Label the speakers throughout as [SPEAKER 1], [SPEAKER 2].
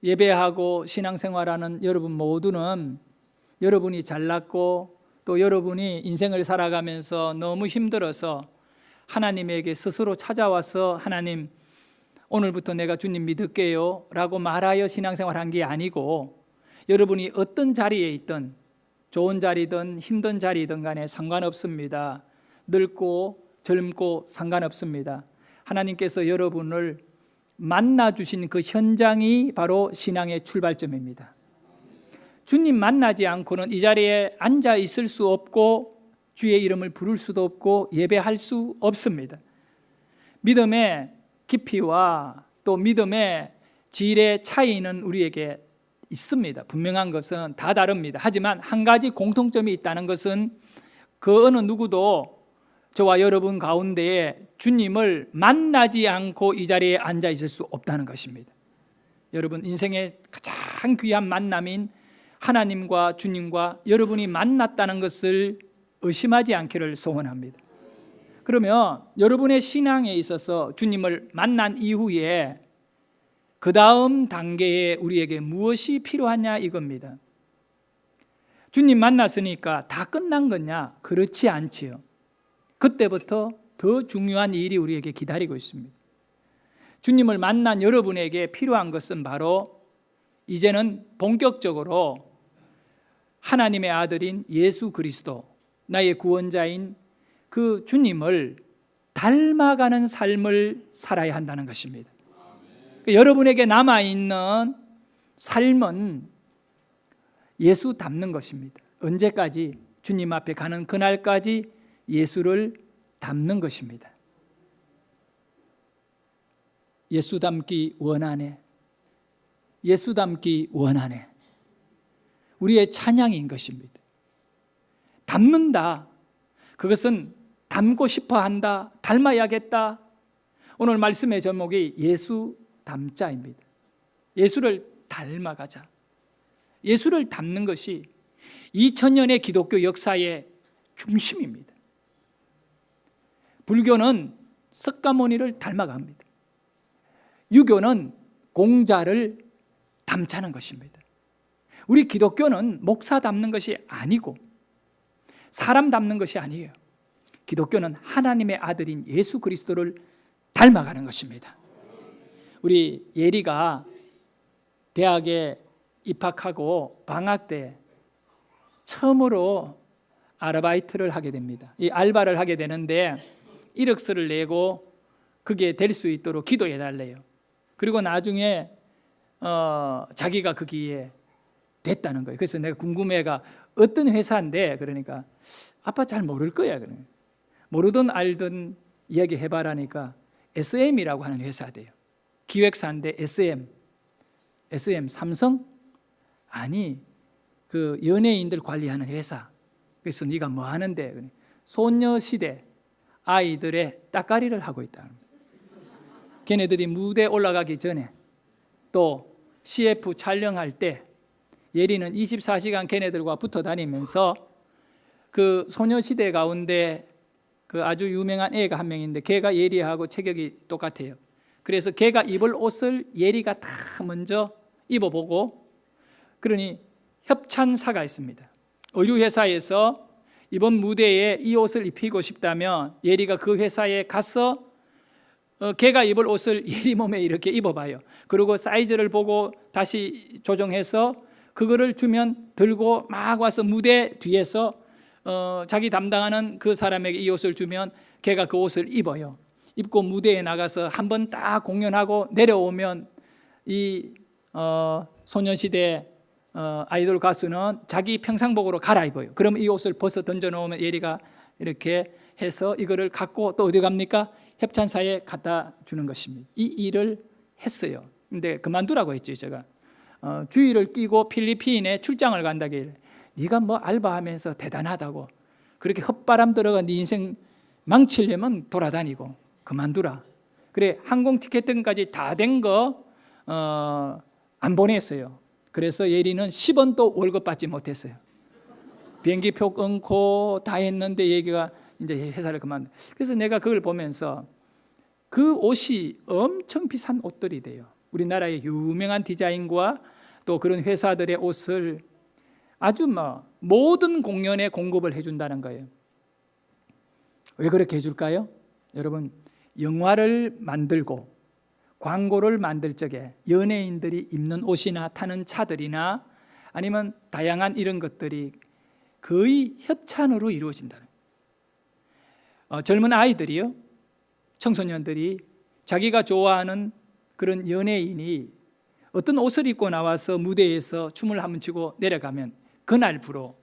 [SPEAKER 1] 예배하고 신앙생활하는 여러분 모두는 여러분이 잘났고 또 여러분이 인생을 살아가면서 너무 힘들어서 하나님에게 스스로 찾아와서 하나님 오늘부터 내가 주님 믿을게요 라고 말하여 신앙생활 한 게 아니고 여러분이 어떤 자리에 있든 좋은 자리든 힘든 자리든 간에 상관없습니다. 늙고 젊고 상관없습니다. 하나님께서 여러분을 만나주신 그 현장이 바로 신앙의 출발점입니다. 주님 만나지 않고는 이 자리에 앉아 있을 수 없고 주의 이름을 부를 수도 없고 예배할 수 없습니다. 믿음의 깊이와 또 믿음의 질의 차이는 우리에게 있습니다. 분명한 것은 다 다릅니다. 하지만 한 가지 공통점이 있다는 것은 그 어느 누구도 저와 여러분 가운데에 주님을 만나지 않고 이 자리에 앉아 있을 수 없다는 것입니다. 여러분 인생의 가장 귀한 만남인 하나님과 주님과 여러분이 만났다는 것을 의심하지 않기를 소원합니다. 그러면 여러분의 신앙에 있어서 주님을 만난 이후에 그 다음 단계에 우리에게 무엇이 필요하냐 이겁니다. 주님 만났으니까 다 끝난 거냐? 그렇지 않지요. 그때부터 더 중요한 일이 우리에게 기다리고 있습니다. 주님을 만난 여러분에게 필요한 것은 바로 이제는 본격적으로 하나님의 아들인 예수 그리스도, 나의 구원자인 그 주님을 닮아가는 삶을 살아야 한다는 것입니다. 여러분에게 남아있는 삶은 예수 닮는 것입니다. 언제까지? 주님 앞에 가는 그날까지 예수를 닮는 것입니다. 예수 닮기 원하네. 예수 닮기 원하네. 우리의 찬양인 것입니다. 닮는다. 그것은 닮고 싶어 한다. 닮아야겠다. 오늘 말씀의 제목이 예수 닮자입니다. 예수를 닮아가자. 예수를 닮는 것이 2000년의 기독교 역사의 중심입니다. 불교는 석가모니를 닮아갑니다. 유교는 공자를 닮자는 것입니다. 우리 기독교는 목사 닮는 것이 아니고 사람 닮는 것이 아니에요. 기독교는 하나님의 아들인 예수 그리스도를 닮아가는 것입니다. 우리 예리가 대학에 입학하고 방학 때 처음으로 아르바이트를 하게 됩니다. 이 알바를 하게 되는데 이력서를 내고 그게 될 수 있도록 기도해 달래요. 그리고 나중에 자기가 거기에 됐다는 거예요. 그래서 내가 궁금해가 어떤 회사인데 그러니까 아빠 잘 모를 거야. 모르든 알든 이야기해봐라니까 SM이라고 하는 회사대요. 기획사인데 SM 삼성? 아니 그 연예인들 관리하는 회사. 그래서 네가 뭐 하는데? 소녀시대 아이들의 따까리를 하고 있다. 걔네들이 무대 올라가기 전에 또 CF 촬영할 때 예리는 24시간 걔네들과 붙어 다니면서 그 소녀시대 가운데 그 아주 유명한 애가 한 명인데 걔가 예리하고 체격이 똑같아요. 그래서 걔가 입을 옷을 예리가 다 먼저 입어보고 그러니 협찬사가 있습니다. 의류회사에서 이번 무대에 이 옷을 입히고 싶다면 예리가 그 회사에 가서 걔가 입을 옷을 예리 몸에 이렇게 입어봐요. 그리고 사이즈를 보고 다시 조정해서 그거를 주면 들고 막 와서 무대 뒤에서 자기 담당하는 그 사람에게 이 옷을 주면 걔가 그 옷을 입어요. 입고 무대에 나가서 한번 딱 공연하고 내려오면 이 소녀시대 아이돌 가수는 자기 평상복으로 갈아입어요. 그럼 이 옷을 벗어 던져놓으면 예리가 이렇게 해서 이거를 갖고 또 어디 갑니까? 협찬사에 갖다 주는 것입니다. 이 일을 했어요. 근데 그만두라고 했죠. 제가 주의를 끼고 필리핀에 출장을 간다길래 네가 뭐 알바하면서 대단하다고 그렇게 헛바람 들어가 네 인생 망치려면 돌아다니고 그만두라. 그래 항공 티켓팅까지 다 된 거 안 보냈어요. 그래서 예리는 10원도 월급 받지 못했어요. 비행기표 끊고 다 했는데 얘기가 이제 회사를 그만. 그래서 내가 그걸 보면서 그 옷이 엄청 비싼 옷들이 돼요. 우리나라의 유명한 디자인과 또 그런 회사들의 옷을 아주 모든 공연에 공급을 해준다는 거예요. 왜 그렇게 해줄까요? 여러분, 영화를 만들고 광고를 만들 적에 연예인들이 입는 옷이나 타는 차들이나 아니면 다양한 이런 것들이 거의 협찬으로 이루어진다는 거예요. 젊은 아이들이요, 청소년들이 자기가 좋아하는 그런 연예인이 어떤 옷을 입고 나와서 무대에서 춤을 한번 추고 내려가면 그날부로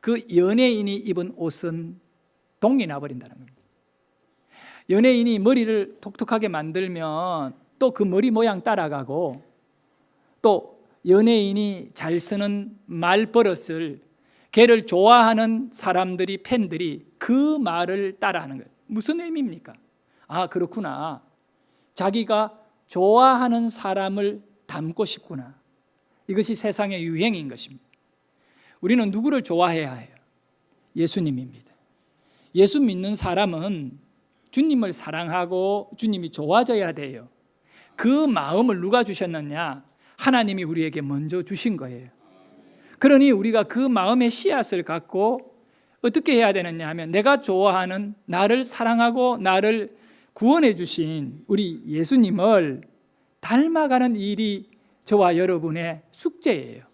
[SPEAKER 1] 그 연예인이 입은 옷은 동이 나버린다는 겁니다. 연예인이 머리를 독특하게 만들면 또 그 머리 모양 따라가고, 또 연예인이 잘 쓰는 말버릇을 걔를 좋아하는 사람들이, 팬들이 그 말을 따라하는 거예요. 무슨 의미입니까? 아, 그렇구나. 자기가 좋아하는 사람을 닮고 싶구나. 이것이 세상의 유행인 것입니다. 우리는 누구를 좋아해야 해요? 예수님입니다. 예수 믿는 사람은 주님을 사랑하고 주님이 좋아져야 돼요. 그 마음을 누가 주셨느냐? 하나님이 우리에게 먼저 주신 거예요. 그러니 우리가 그 마음의 씨앗을 갖고 어떻게 해야 되느냐 하면, 내가 좋아하는, 나를 사랑하고 나를 구원해 주신 우리 예수님을 닮아가는 일이 저와 여러분의 숙제예요.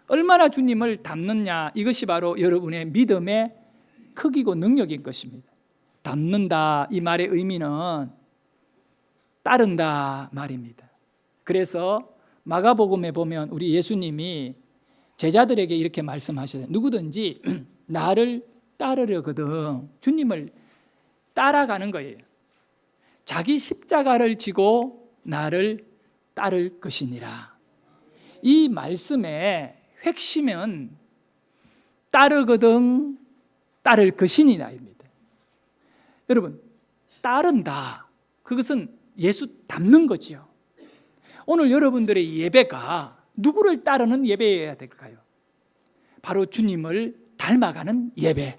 [SPEAKER 1] 얼마나 주님을 닮느냐, 이것이 바로 여러분의 믿음의 크기고 능력인 것입니다. 닮는다, 이 말의 의미는 따른다 말입니다. 그래서 마가복음에 보면 우리 예수님이 제자들에게 이렇게 말씀하셔요. 누구든지 나를 따르려거든 주님을 따라가는 거예요. 자기 십자가를 지고 나를 따를 것이니라. 이 말씀의 핵심은 따르거든 따를 것이니라입니다. 여러분, 따른다, 그것은 예수 닮는 거지요. 오늘 여러분들의 예배가 누구를 따르는 예배여야 될까요? 바로 주님을 닮아가는 예배.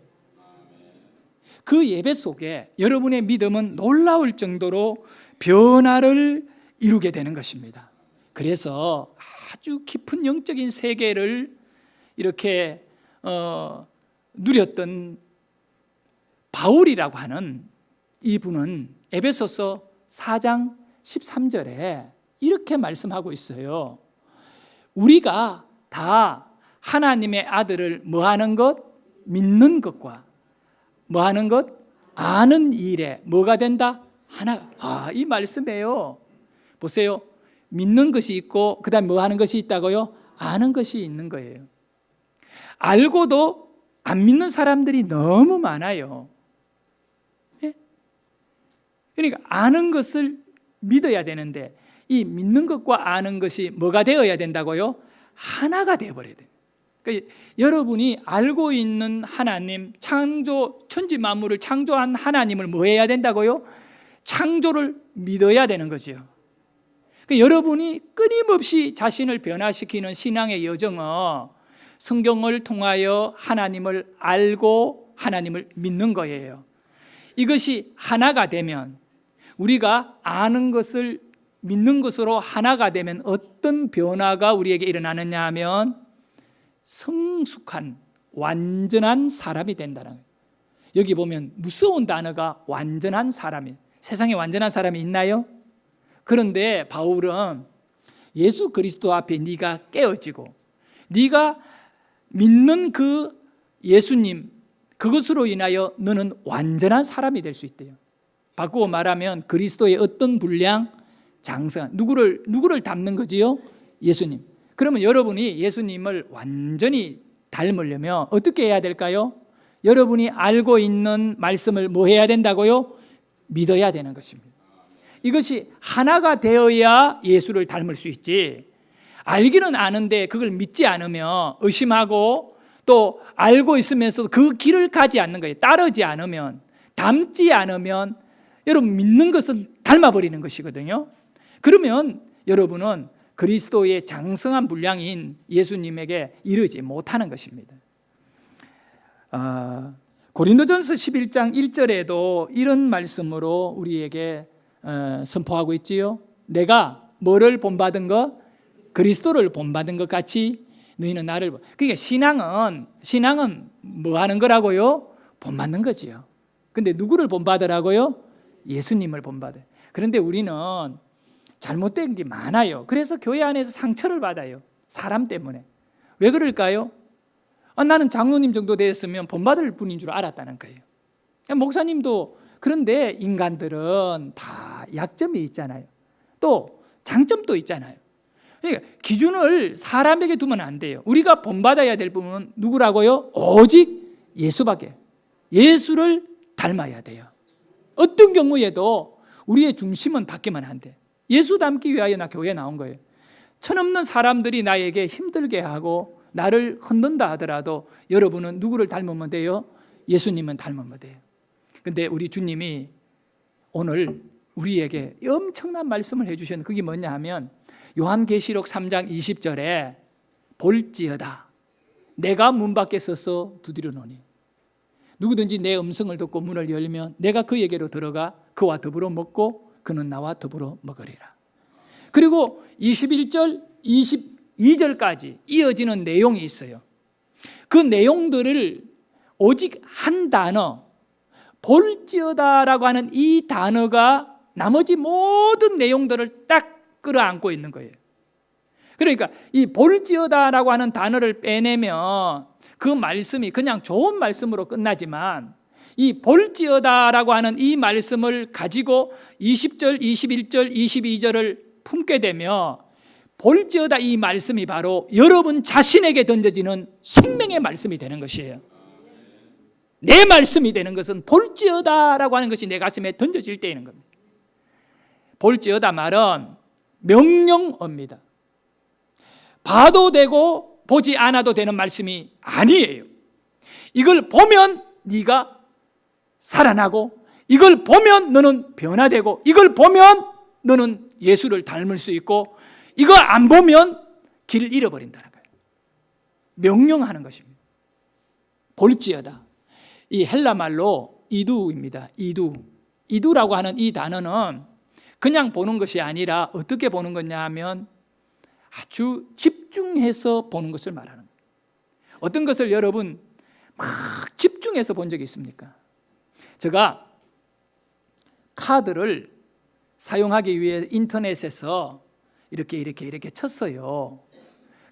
[SPEAKER 1] 그 예배 속에 여러분의 믿음은 놀라울 정도로 변화를 이루게 되는 것입니다. 그래서 아주 깊은 영적인 세계를 이렇게 누렸던 바울이라고 하는 이분은 에베소서 4장 13절에 이렇게 말씀하고 있어요. 우리가 다 하나님의 아들을 뭐하는 것? 믿는 것과 뭐하는 것? 아는 일에 뭐가 된다? 하나. 이 말씀이에요. 보세요. 믿는 것이 있고 그 다음에 뭐하는 것이 있다고요? 아는 것이 있는 거예요. 알고도 안 믿는 사람들이 너무 많아요. 그러니까 아는 것을 믿어야 되는데, 이 믿는 것과 아는 것이 뭐가 되어야 된다고요? 하나가 되어버려야 돼요. 그러니까 여러분이 알고 있는 하나님, 창조, 천지 만물을 창조한 하나님을 뭐 해야 된다고요? 창조를 믿어야 되는 거죠. 그러니까 여러분이 끊임없이 자신을 변화시키는 신앙의 여정은 성경을 통하여 하나님을 알고 하나님을 믿는 거예요. 이것이 하나가 되면, 우리가 아는 것을 믿는 것으로 하나가 되면 어떤 변화가 우리에게 일어나느냐 하면 성숙한 완전한 사람이 된다는 거예요. 여기 보면 무서운 단어가 완전한 사람이에요. 세상에 완전한 사람이 있나요? 그런데 바울은 예수 그리스도 앞에 네가 깨어지고 네가 믿는 그 예수님, 그것으로 인하여 너는 완전한 사람이 될 수 있대요. 바꾸어 말하면 그리스도의 어떤 분량, 장성, 누구를 닮는 거지요? 예수님. 그러면 여러분이 예수님을 완전히 닮으려면 어떻게 해야 될까요? 여러분이 알고 있는 말씀을 뭐 해야 된다고요? 믿어야 되는 것입니다. 이것이 하나가 되어야 예수를 닮을 수 있지, 알기는 아는데 그걸 믿지 않으면, 의심하고 또 알고 있으면서 그 길을 가지 않는 거예요. 따르지 않으면, 닮지 않으면 여러분 믿는 것은 닮아버리는 것이거든요. 그러면 여러분은 그리스도의 장성한 분량인 예수님에게 이르지 못하는 것입니다. 고린도전서 11장 1절에도 이런 말씀으로 우리에게 선포하고 있지요. 내가 뭐를 본받은 것? 그리스도를 본받은 것 같이 너희는 나를 그러니까 신앙은 뭐 하는 거라고요? 본받는 거지요. 근데 누구를 본받으라고요? 예수님을 본받아요. 그런데 우리는 잘못된 게 많아요. 그래서 교회 안에서 상처를 받아요. 사람 때문에. 왜 그럴까요? 나는 장로님 정도 되었으면 본받을 분인 줄 알았다는 거예요. 목사님도 그런데 인간들은 다 약점이 있잖아요. 또 장점도 있잖아요. 그러니까 기준을 사람에게 두면 안 돼요. 우리가 본받아야 될 분은 누구라고요? 오직 예수밖에. 예수를 닮아야 돼요. 어떤 경우에도 우리의 중심은 바뀌면 안 돼. 예수 닮기 위하여 나 교회에 나온 거예요. 천없는 사람들이 나에게 힘들게 하고 나를 흔든다 하더라도 여러분은 누구를 닮으면 돼요? 예수님은 닮으면 돼요. 근데 우리 주님이 오늘 우리에게 엄청난 말씀을 해주셨는데 그게 뭐냐 하면 요한계시록 3장 20절에 볼지어다 내가 문 밖에 서서 두드려노니 누구든지 내 음성을 듣고 문을 열면 내가 그에게로 들어가 그와 더불어 먹고 그는 나와 더불어 먹으리라. 그리고 21절, 22절까지 이어지는 내용이 있어요. 그 내용들을 오직 한 단어 볼지어다라고 하는 이 단어가 나머지 모든 내용들을 딱 끌어안고 있는 거예요. 그러니까 이 볼지어다라고 하는 단어를 빼내면 그 말씀이 그냥 좋은 말씀으로 끝나지만 이 볼지어다라고 하는 이 말씀을 가지고 20절, 21절, 22절을 품게 되면 볼지어다 이 말씀이 바로 여러분 자신에게 던져지는 생명의 말씀이 되는 것이에요. 내 말씀이 되는 것은 볼지어다라고 하는 것이 내 가슴에 던져질 때이는 겁니다. 볼지어다 말은 명령어입니다. 봐도 되고 보지 않아도 되는 말씀이 아니에요. 이걸 보면 네가 살아나고 이걸 보면 너는 변화되고 이걸 보면 너는 예수를 닮을 수 있고 이거 안 보면 길을 잃어버린다는 거예요. 명령하는 것입니다. 볼지어다. 이 헬라 말로 이두입니다. 이두라고 하는 이 단어는 그냥 보는 것이 아니라 어떻게 보는 거냐 하면 아주 집중해서 보는 것을 말하는 거예요. 어떤 것을 여러분 막 집중해서 본 적이 있습니까? 제가 카드를 사용하기 위해 인터넷에서 이렇게 쳤어요.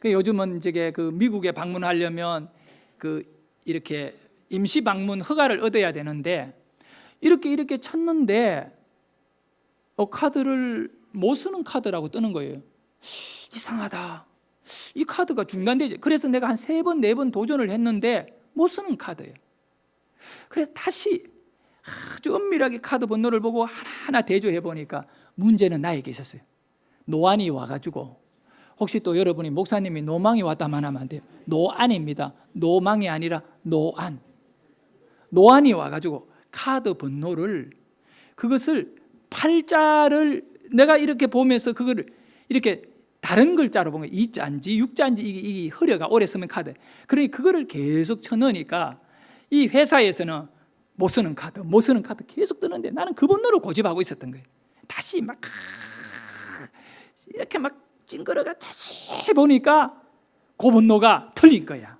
[SPEAKER 1] 요즘은 이제 그 미국에 방문하려면 이렇게 임시 방문 허가를 얻어야 되는데 이렇게 쳤는데 카드를 못 쓰는 카드라고 뜨는 거예요. 이상하다. 이 카드가 중단되지. 그래서 내가 한 3번, 4번 도전을 했는데 못 쓰는 카드예요. 그래서 다시 아주 엄밀하게 카드 번호를 보고 하나하나 대조해 보니까 문제는 나에게 있었어요. 노안이 와가지고 혹시 또 여러분이 목사님이 노망이 왔다만 하면 안 돼요. 노안입니다. 노망이 아니라 노안. 노안이 와가지고 카드 번호를 그것을 팔자를 내가 이렇게 보면서 그거를 이렇게 다른 글자로 보면 이자인지 육자인지 이게 흐려가 오래 쓰면 카드. 그러니 그거를 계속 쳐넣으니까 이 회사에서는 못 쓰는 카드 계속 뜨는데 나는 그 번호를 고집하고 있었던 거예요. 다시 막 이렇게 막 찡그러가 자세히 보니까 그 번호가 틀린 거야.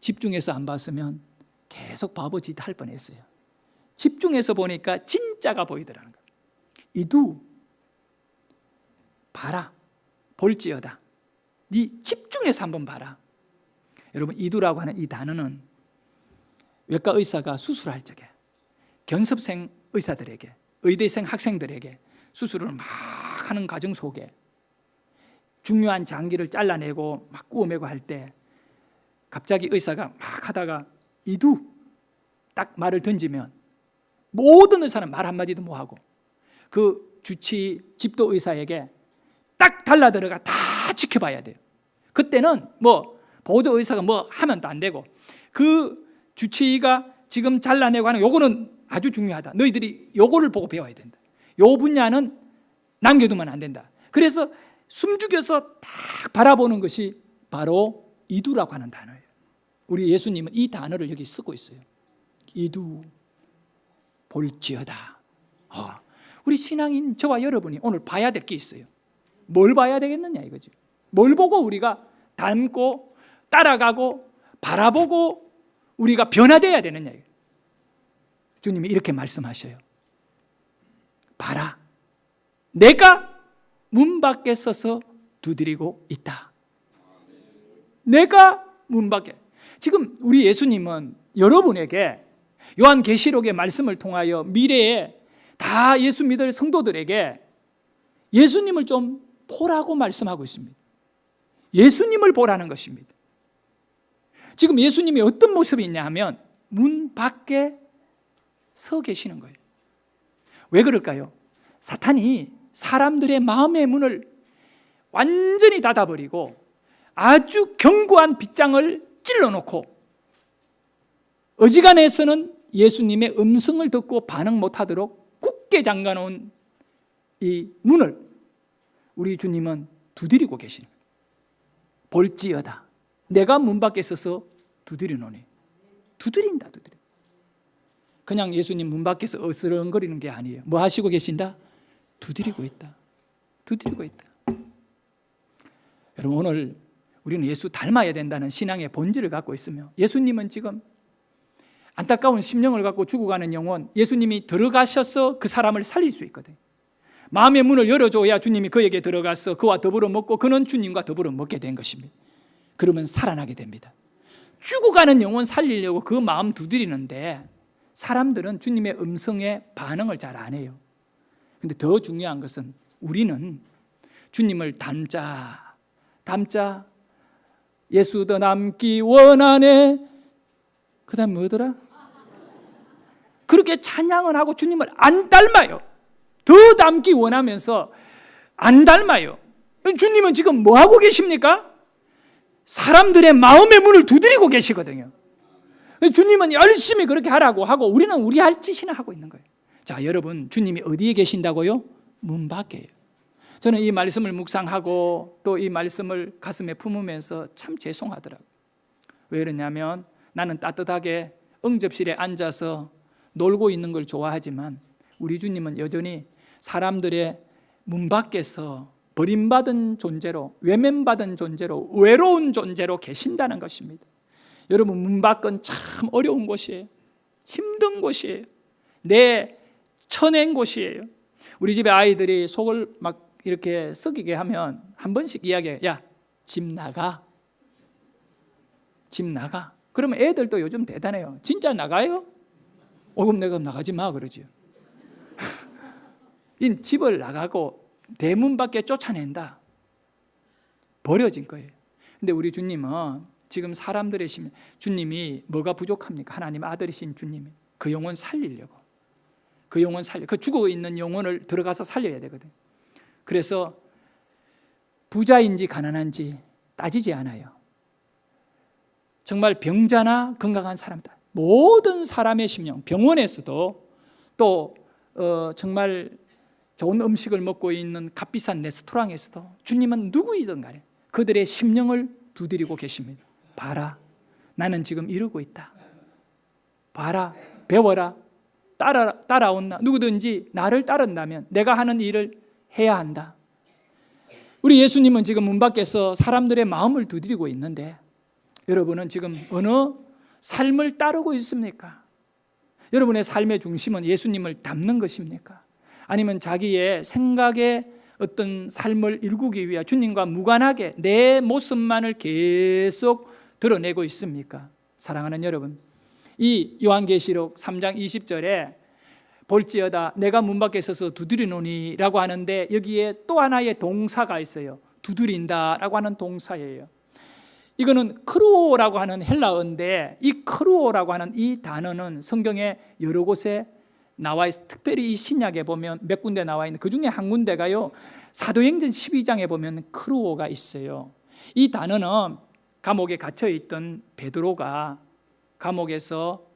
[SPEAKER 1] 집중해서 안 봤으면 계속 바보짓 할 뻔했어요. 집중해서 보니까 진짜가 보이더라는 거예요. 이두 봐라. 볼지어다. 네 집중해서 한번 봐라. 여러분 이두라고 하는 이 단어는 외과 의사가 수술할 적에 견습생 의사들에게 의대생 학생들에게 수술을 막 하는 과정 속에 중요한 장기를 잘라내고 막 구워매고 할 때 갑자기 의사가 막 하다가 이두 딱 말을 던지면 모든 의사는 말 한마디도 못하고 그 주치 집도 의사에게 딱 달라들어가 다 지켜봐야 돼요. 그때는 뭐 보조 의사가 뭐 하면 또 안 되고 그 주치의가 지금 잘라내고 하는 요거는 아주 중요하다. 너희들이 요거를 보고 배워야 된다. 요 분야는 남겨두면 안 된다. 그래서 숨죽여서 딱 바라보는 것이 바로 이두라고 하는 단어예요. 우리 예수님은 이 단어를 여기 쓰고 있어요. 이두 볼지어다. 우리 우리 신앙인 저와 여러분이 오늘 봐야 될 게 있어요. 뭘 봐야 되겠느냐 이거죠. 뭘 보고 우리가 닮고 따라가고 바라보고 우리가 변화되어야 되느냐. 주님이 이렇게 말씀하셔요. 봐라, 내가 문 밖에 서서 두드리고 있다. 내가 문 밖에. 지금 우리 예수님은 여러분에게 요한계시록의 말씀을 통하여 미래에 다 예수 믿을 성도들에게 예수님을 좀 보라고 말씀하고 있습니다. 예수님을 보라는 것입니다. 지금 예수님이 어떤 모습이 있냐 하면 문 밖에 서 계시는 거예요. 왜 그럴까요? 사탄이 사람들의 마음의 문을 완전히 닫아버리고 아주 견고한 빗장을 찔러놓고 어지간해서는 예수님의 음성을 듣고 반응 못하도록 굳게 잠가놓은 이 문을 우리 주님은 두드리고 계시는 거예요. 볼지어다, 내가 문 밖에 서서 두드리노니. 두드린다. 그냥 예수님 문 밖에서 어스렁거리는 게 아니에요. 뭐 하시고 계신다? 두드리고 있다. 여러분, 오늘 우리는 예수 닮아야 된다는 신앙의 본질을 갖고 있으며, 예수님은 지금 안타까운 심령을 갖고 죽어가는 영혼, 예수님이 들어가셔서 그 사람을 살릴 수 있거든요. 마음의 문을 열어줘야 주님이 그에게 들어가서 그와 더불어 먹고 그는 주님과 더불어 먹게 된 것입니다. 그러면 살아나게 됩니다. 죽어가는 영혼 살리려고 그 마음 두드리는데 사람들은 주님의 음성에 반응을 잘 안 해요. 근데 더 중요한 것은 우리는 주님을 닮자. 예수 더 닮기 원하네. 그 다음 뭐더라? 그렇게 찬양을 하고 주님을 안 닮아요. 더 닮기 원하면서 안 닮아요. 주님은 지금 뭐 하고 계십니까? 사람들의 마음의 문을 두드리고 계시거든요. 주님은 열심히 그렇게 하라고 하고 우리는 우리 할 짓이나 하고 있는 거예요. 자, 여러분, 주님이 어디에 계신다고요? 문 밖에요. 저는 이 말씀을 묵상하고 또 이 말씀을 가슴에 품으면서 참 죄송하더라고요. 왜 그러냐면 나는 따뜻하게 응접실에 앉아서 놀고 있는 걸 좋아하지만 우리 주님은 여전히 사람들의 문 밖에서 버림받은 존재로, 외면받은 존재로, 외로운 존재로 계신다는 것입니다. 여러분, 문 밖은 참 어려운 곳이에요. 힘든 곳이에요. 내 쳐낸 곳이에요. 우리 집에 아이들이 속을 막 이렇게 썩이게 하면 한 번씩 이야기해요. 야, 집 나가. 그러면 애들도 요즘 대단해요. 진짜 나가요? 그럼 내가 나가지 마 그러죠. 이 집을 나가고 대문 밖에 쫓아낸다. 버려진 거예요. 근데 우리 주님은 지금 사람들의 심, 주님이 뭐가 부족합니까? 하나님 아들이신 주님이 그 영혼 살리려고. 그 죽어 있는 영혼을 들어가서 살려야 되거든. 그래서 부자인지 가난한지 따지지 않아요. 정말 병자나 건강한 사람들, 모든 사람의 심령, 병원에서도 또 정말 좋은 음식을 먹고 있는 값비싼 레스토랑에서도 주님은 누구이든 간에 그들의 심령을 두드리고 계십니다. 봐라, 나는 지금 이러고 있다. 봐라, 배워라, 따라온다. 누구든지 나를 따른다면 내가 하는 일을 해야 한다. 우리 예수님은 지금 문 밖에서 사람들의 마음을 두드리고 있는데 여러분은 지금 어느 삶을 따르고 있습니까? 여러분의 삶의 중심은 예수님을 닮는 것입니까? 아니면 자기의 생각의 어떤 삶을 일구기 위해 주님과 무관하게 내 모습만을 계속 드러내고 있습니까? 사랑하는 여러분, 이 요한계시록 3장 20절에 볼지어다 내가 문 밖에 서서 두드리노니 라고 하는데 여기에 또 하나의 동사가 있어요. 두드린다 라고 하는 동사예요. 이거는 크루오라고 하는 헬라어인데 이 크루오라고 하는 이 단어는 성경에 여러 곳에 나와 있어요. 특별히 이 신약에 보면 몇 군데 나와 있는데 그 중에 한 군데가요, 사도행전 12장에 보면 크루오가 있어요. 이 단어는 감옥에 갇혀있던 베드로가 감옥에서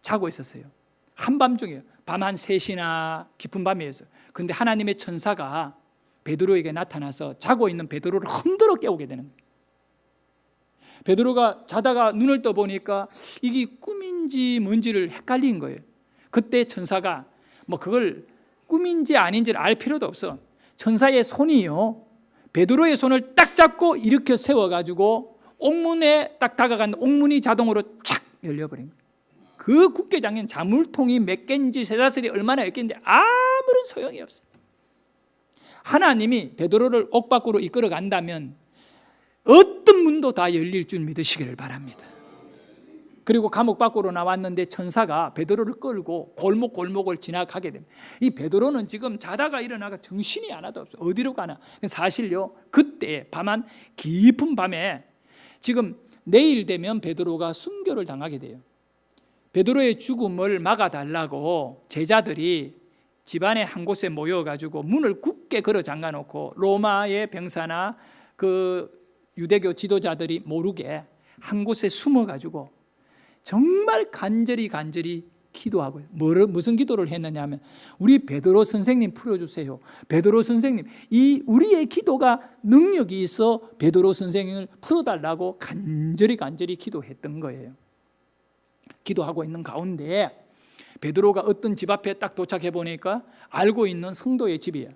[SPEAKER 1] 자고 있었어요. 한밤중이에요. 밤 한 3시나 깊은 밤이었어요. 그런데 하나님의 천사가 베드로에게 나타나서 자고 있는 베드로를 흔들어 깨우게 되는 거예요. 베드로가 자다가 눈을 떠보니까 이게 꿈인지 뭔지를 헷갈린 거예요. 그때 천사가 뭐 그걸 꿈인지 아닌지를 알 필요도 없어. 천사의 손이요, 베드로의 손을 딱 잡고 일으켜 세워가지고 옥문에 딱 다가간 옥문이 자동으로 착 열려버린 거예요. 그 국회장인 자물통이 몇 개인지 쇠사슬이 얼마나 였겠는지 아무런 소용이 없어요. 하나님이 베드로를 옥 밖으로 이끌어 간다면 어떤 문도 다 열릴 줄 믿으시기를 바랍니다. 그리고 감옥 밖으로 나왔는데 천사가 베드로를 끌고 골목골목을 지나가게 됩니다. 이 베드로는 지금 자다가 일어나가 정신이 하나도 없어요. 어디로 가나. 사실요, 그때 밤한 깊은 밤에 지금 내일 되면 베드로가 순교를 당하게 돼요. 베드로의 죽음을 막아달라고 제자들이 집안의 한 곳에 모여가지고 문을 굳게 걸어 잠가놓고 로마의 병사나 그 유대교 지도자들이 모르게 한 곳에 숨어가지고 정말 간절히 기도하고요. 무슨 기도를 했느냐 하면, 우리 베드로 선생님 풀어주세요. 베드로 선생님, 이 우리의 기도가 능력이 있어 베드로 선생님을 풀어달라고 간절히 기도했던 거예요. 기도하고 있는 가운데 베드로가 어떤 집 앞에 딱 도착해 보니까 알고 있는 성도의 집이에요.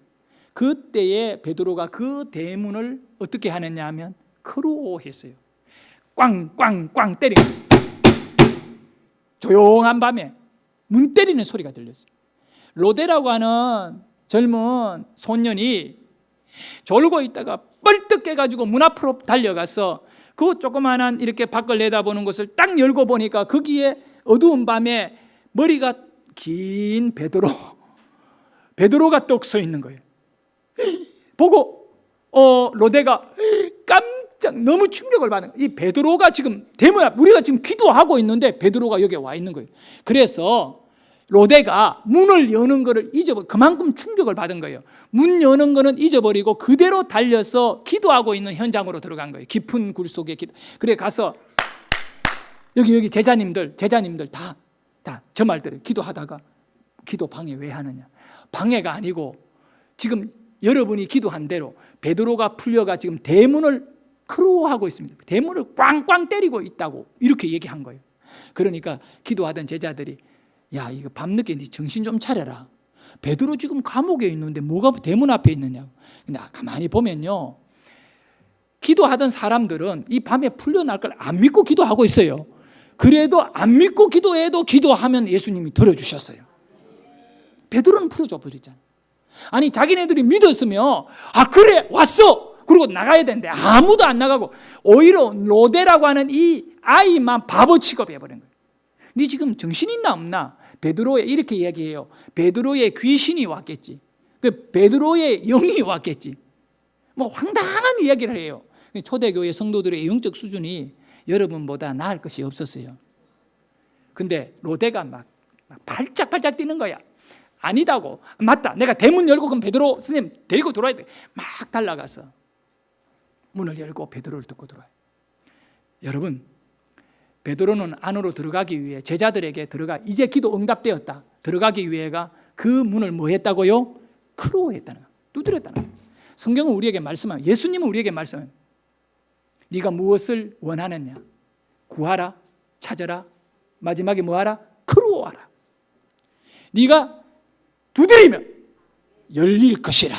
[SPEAKER 1] 그때에 베드로가 그 대문을 어떻게 하느냐 하면 크루오했어요. 꽝꽝꽝 때리는, 조용한 밤에 문 때리는 소리가 들렸어요. 로데라고 하는 젊은 소년이 졸고 있다가 뻘떡 깨가지고 문 앞으로 달려가서 그 조그만한 이렇게 밖을 내다보는 것을 딱 열고 보니까 거기에 어두운 밤에 머리가 긴 베드로가 똑 서 있는 거예요. 보고 로데가 깜짝 너무 충격을 받은 거예요. 이 베드로가 지금 대문 앞, 우리가 지금 기도하고 있는데 베드로가 여기 와 있는 거예요. 그래서 로데가 문을 여는 거를 그만큼 충격을 받은 거예요. 문 여는 거는 잊어버리고 그대로 달려서 기도하고 있는 현장으로 들어간 거예요. 깊은 굴 속에 그래 가서 여기 제자님들 다 저 말대로 기도하다가 기도 방해 왜 하느냐. 방해가 아니고 지금 여러분이 기도한 대로 베드로가 풀려가 지금 대문을 크루하고 있습니다. 대문을 꽝꽝 때리고 있다고 이렇게 얘기한 거예요. 그러니까 기도하던 제자들이, 야, 이거 밤늦게 네 정신 좀 차려라. 베드로 지금 감옥에 있는데 뭐가 대문 앞에 있느냐고. 근데 가만히 보면요, 기도하던 사람들은 이 밤에 풀려날 걸 안 믿고 기도하고 있어요. 그래도 안 믿고 기도해도 기도하면 예수님이 들어주셨어요. 베드로는 풀어줘 버리잖아요. 아니, 자기네들이 믿었으면 그래 왔어 그러고 나가야 되는데 아무도 안 나가고 오히려 로데라고 하는 이 아이만 바보 취급해버린 거예요. 네 지금 정신 있나 없나? 베드로의 이렇게 얘기해요. 베드로의 귀신이 왔겠지. 베드로의 영이 왔겠지. 뭐 황당한 이야기를 해요. 초대교회 성도들의 영적 수준이 여러분보다 나을 것이 없었어요. 근데 로데가 막 팔짝팔짝 뛰는 거야. 아니다고. 맞다. 내가 대문 열고 그럼 베드로 선생님 데리고 들어와야 돼. 막 달려가서 문을 열고 베드로를 듣고 들어와요. 여러분, 베드로는 안으로 들어가기 위해 제자들에게 이제 기도 응답되었다. 들어가기 위해가 그 문을 뭐 했다고요? 크로했다는 거예요. 두드렸다는 거예요. 성경은 우리에게 말씀하면, 예수님은 우리에게 말씀하면, 네가 무엇을 원하느냐? 구하라, 찾아라, 마지막에 뭐하라? 크루하라. 네가 두드리면 열릴 것이라.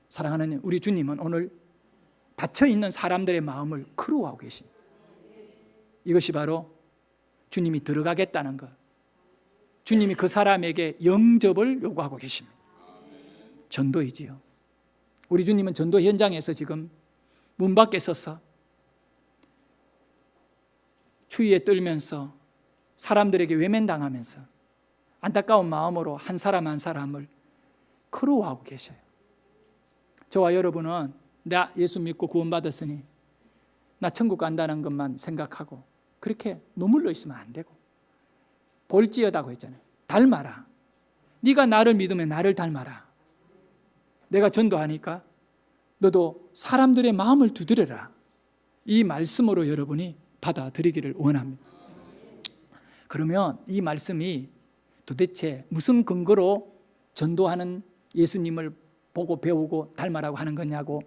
[SPEAKER 1] 사랑하는 우리 주님은 오늘 닫혀있는 사람들의 마음을 크루하고 계십니다. 이것이 바로 주님이 들어가겠다는 것, 주님이 그 사람에게 영접을 요구하고 계십니다. 전도이지요. 우리 주님은 전도 현장에서 지금 문 밖에 서서 추위에 떨면서 사람들에게 외면당하면서 안타까운 마음으로 한 사람 한 사람을 크루하고 계셔요. 저와 여러분은 나 예수 믿고 구원받았으니 나 천국 간다는 것만 생각하고 그렇게 머물러 있으면 안 되고, 볼지어다고 했잖아요. 닮아라. 네가 나를 믿으면 나를 닮아라. 내가 전도하니까 너도 사람들의 마음을 두드려라. 이 말씀으로 여러분이 받아들이기를 원합니다. 그러면 이 말씀이 도대체 무슨 근거로 전도하는 예수님을 보고 배우고 닮아라고 하는 거냐고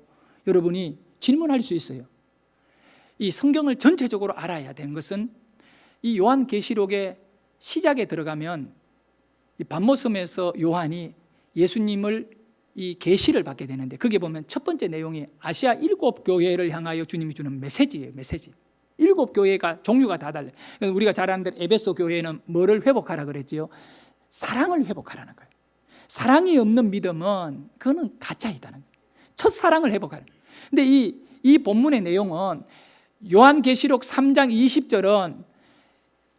[SPEAKER 1] 여러분이 질문할 수 있어요. 이 성경을 전체적으로 알아야 되는 것은 이 요한계시록의 시작에 들어가면 이 반모섬에서 요한이 예수님을 이 계시를 받게 되는데, 거기에 보면 첫 번째 내용이 아시아 7교회를 향하여 주님이 주는 메시지예요. 메시지. 7교회가 종류가 다 달라요. 우리가 잘 아는 대로 에베소 교회는 뭐를 회복하라 그랬지요? 사랑을 회복하라는 거예요. 사랑이 없는 믿음은 그거는 가짜이다는 거예요. 첫사랑을 회복하라. 근데 이 본문의 내용은 요한계시록 3장 20절은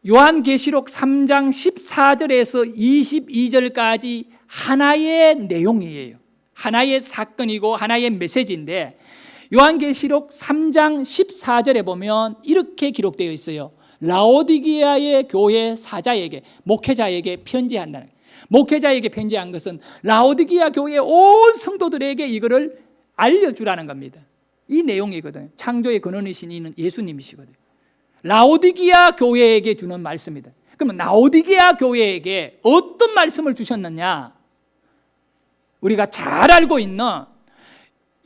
[SPEAKER 1] 요한계시록 3장 14절에서 22절까지 하나의 내용이에요. 하나의 사건이고 하나의 메시지인데, 요한계시록 3장 14절에 보면 이렇게 기록되어 있어요. 라오디게아의 교회 사자에게, 목회자에게 편지한다는 거예요. 목회자에게 편지한 것은 라오디게아 교회의 온 성도들에게 이거를 알려주라는 겁니다. 이 내용이거든요. 창조의 근원이신 이는 예수님이시거든요. 라오디게아 교회에게 주는 말씀이다. 그러면 라오디게아 교회에게 어떤 말씀을 주셨느냐? 우리가 잘 알고 있는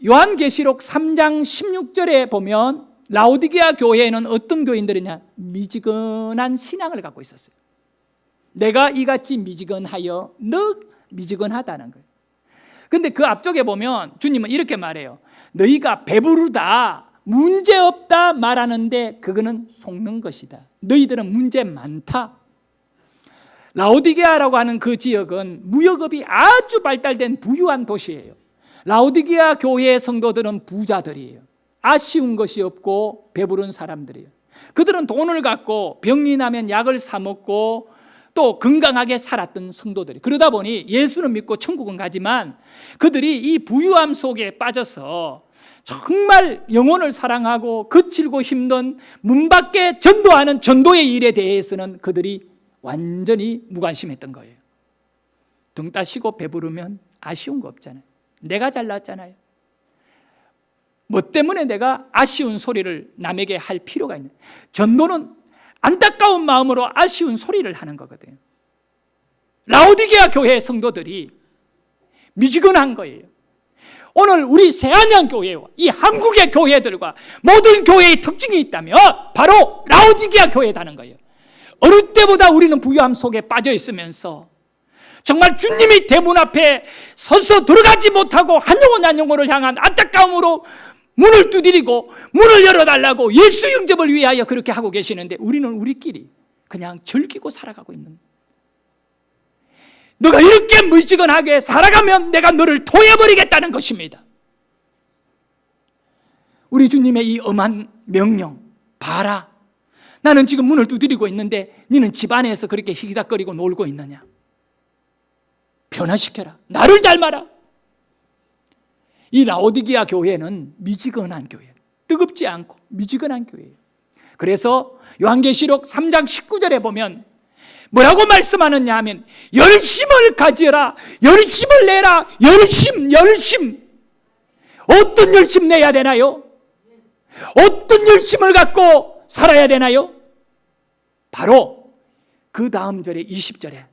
[SPEAKER 1] 요한계시록 3장 16절에 보면 라오디게아 교회에는 어떤 교인들이냐? 미지근한 신앙을 갖고 있었어요. 내가 이같이 미지근하여 너 미지근하다는 거예요. 근데 그 앞쪽에 보면 주님은 이렇게 말해요. 너희가 배부르다, 문제없다 말하는데 그거는 속는 것이다. 너희들은 문제 많다. 라오디게아라고 하는 그 지역은 무역업이 아주 발달된 부유한 도시예요. 라오디게아 교회의 성도들은 부자들이에요. 아쉬운 것이 없고 배부른 사람들이에요. 그들은 돈을 갖고 병이 나면 약을 사 먹고 또 건강하게 살았던 성도들이, 그러다 보니 예수는 믿고 천국은 가지만 그들이 이 부유함 속에 빠져서 정말 영혼을 사랑하고 거칠고 힘든 문 밖에 전도하는 전도의 일에 대해서는 그들이 완전히 무관심했던 거예요. 등 따시고 배부르면 아쉬운 거 없잖아요. 내가 잘났잖아요. 뭐 때문에 내가 아쉬운 소리를 남에게 할 필요가 있는, 전도는 안타까운 마음으로 아쉬운 소리를 하는 거거든요. 라오디게아 교회 성도들이 미지근한 거예요. 오늘 우리 새안양교회와 이 한국의 교회들과 모든 교회의 특징이 있다면 바로 라오디게아 교회다는 거예요. 어느 때보다 우리는 부유함 속에 빠져 있으면서 정말 주님이 대문 앞에 서서 들어가지 못하고 한 영혼 한 영혼을 향한 안타까움으로 문을 두드리고 문을 열어달라고 예수 영접을 위하여 그렇게 하고 계시는데, 우리는 우리끼리 그냥 즐기고 살아가고 있는, 너가 이렇게 무지근하게 살아가면 내가 너를 토해버리겠다는 것입니다. 우리 주님의 이 엄한 명령, 봐라, 나는 지금 문을 두드리고 있는데 너는 집안에서 그렇게 희기닥거리고 놀고 있느냐? 변화시켜라, 나를 닮아라. 이 라오디게아 교회는 미지근한 교회, 뜨겁지 않고 미지근한 교회예요. 그래서 요한계시록 3장 19절에 보면 뭐라고 말씀하느냐 하면, 열심을 가져라, 열심을 내라. 열심. 어떤 열심 내야 되나요? 어떤 열심을 갖고 살아야 되나요? 바로 그 다음 절에 20절에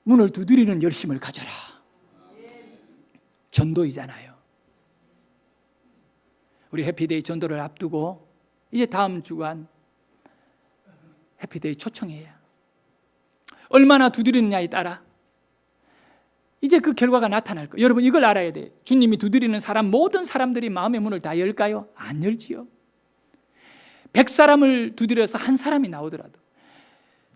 [SPEAKER 1] 문을 두드리는 열심을 가져라. 전도이잖아요. 우리 해피데이 전도를 앞두고 이제 다음 주간 해피데이 초청회예요. 얼마나 두드리느냐에 따라 이제 그 결과가 나타날 거예요. 여러분 이걸 알아야 돼요. 주님이 두드리는 사람, 모든 사람들이 마음의 문을 다 열까요? 안 열지요. 100사람을 두드려서 한 사람이 나오더라도,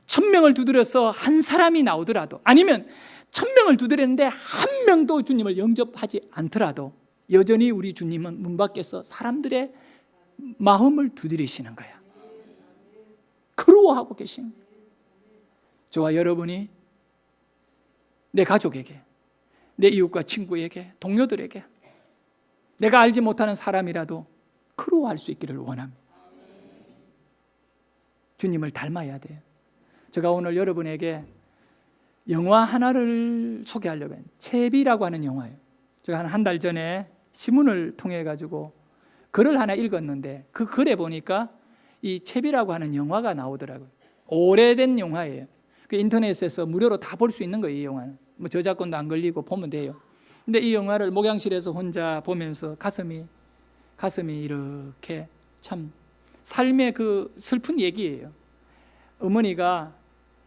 [SPEAKER 1] 1000명을 두드려서 한 사람이 나오더라도, 아니면 1000명을 두드렸는데 한 명도 주님을 영접하지 않더라도 여전히 우리 주님은 문 밖에서 사람들의 마음을 두드리시는 거야. 그리워하고 계시는 거야. 저와 여러분이 내 가족에게, 내 이웃과 친구에게, 동료들에게, 내가 알지 못하는 사람이라도 그리워할 수 있기를 원합니다. 주님을 닮아야 돼요. 제가 오늘 여러분에게 영화 하나를 소개하려고 해요. 채비라고 하는 영화예요. 제가 한 달 전에 신문을 통해 가지고 글을 하나 읽었는데, 그 글에 보니까 이 채비라고 하는 영화가 나오더라고요. 오래된 영화예요. 그 인터넷에서 무료로 다 볼 수 있는 거예요. 이 영화는 뭐 저작권도 안 걸리고 보면 돼요. 근데 이 영화를 목양실에서 혼자 보면서 가슴이 이렇게, 참 삶의 그 슬픈 얘기예요. 어머니가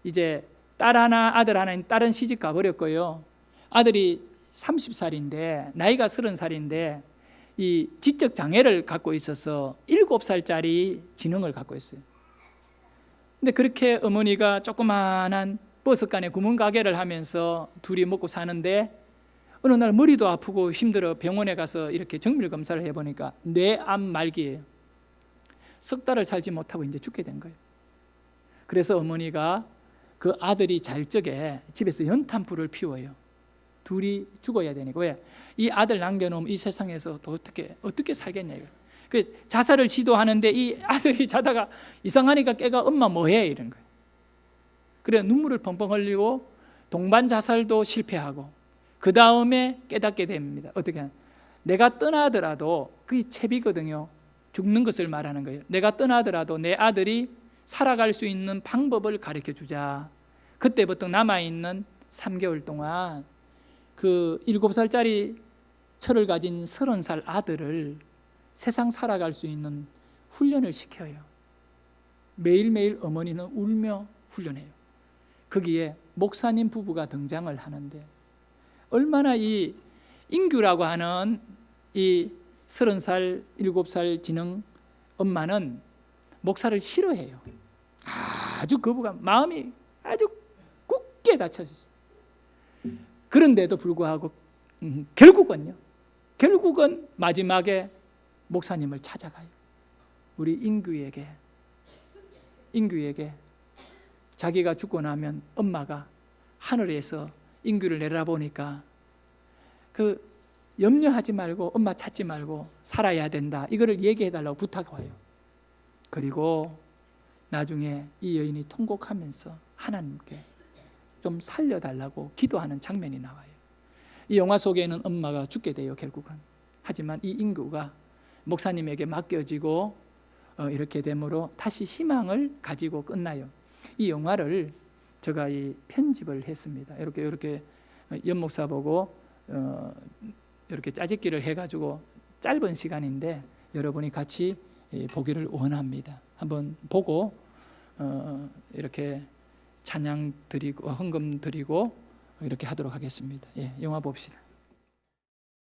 [SPEAKER 1] 이제 딸 하나, 아들 하나인 딸은 시집 가버렸고요. 아들이 30살인데 나이가 30살인데 이 지적 장애를 갖고 있어서 7살짜리 지능을 갖고 있어요. 근데 그렇게 어머니가 조그마한 버섯간에 구멍 가게를 하면서 둘이 먹고 사는데 어느 날 머리도 아프고 힘들어 병원에 가서 이렇게 정밀 검사를 해보니까 뇌암 말기예요. 석 달을 살지 못하고 이제 죽게 된 거예요. 그래서 어머니가 그 아들이 잘 적에 집에서 연탄불을 피워요. 둘이 죽어야 되니까. 왜? 이 아들 남겨놓으면 이 세상에서 또 어떻게 살겠냐 이거. 그 자살을 시도하는데 이 아들이 자다가 이상하니까 깨가 엄마 뭐해 이런 거예요. 그래 눈물을 펑펑 흘리고 동반 자살도 실패하고 그 다음에 깨닫게 됩니다. 어떻게 하냐? 내가 떠나더라도 그게 채비거든요. 죽는 것을 말하는 거예요. 내가 떠나더라도 내 아들이 살아갈 수 있는 방법을 가르쳐 주자. 그때부터 남아있는 3개월 동안 그 7살짜리 철을 가진 30살 아들을 세상 살아갈 수 있는 훈련을 시켜요. 매일매일 어머니는 울며 훈련해요. 거기에 목사님 부부가 등장을 하는데 얼마나 이 인규라고 하는 이 30살, 7살 지능 엄마는 목사를 싫어해요. 아주 거부감, 마음이 아주 굳게 닫혀졌어요. 그런데도 불구하고 결국은 마지막에 목사님을 찾아가요. 우리 인규에게 자기가 죽고 나면 엄마가 하늘에서 인규를 내려보니까 그 염려하지 말고 엄마 찾지 말고 살아야 된다 이거를 얘기해 달라고 부탁해요. 그리고 나중에 이 여인이 통곡하면서 하나님께 좀 살려달라고 기도하는 장면이 나와요. 이 영화 속에는 엄마가 죽게 돼요 결국은. 하지만 이 인규가 목사님에게 맡겨지고 이렇게 되므로 다시 희망을 가지고 끝나요. 이 영화를 제가 이 편집을 했습니다. 이렇게 연목사 보고 이렇게 짜집기를 해가지고 짧은 시간인데 여러분이 같이 보기를 원합니다. 한번 보고 이렇게 찬양 드리고 헌금 드리고 이렇게 하도록 하겠습니다. 예, 영화 봅시다.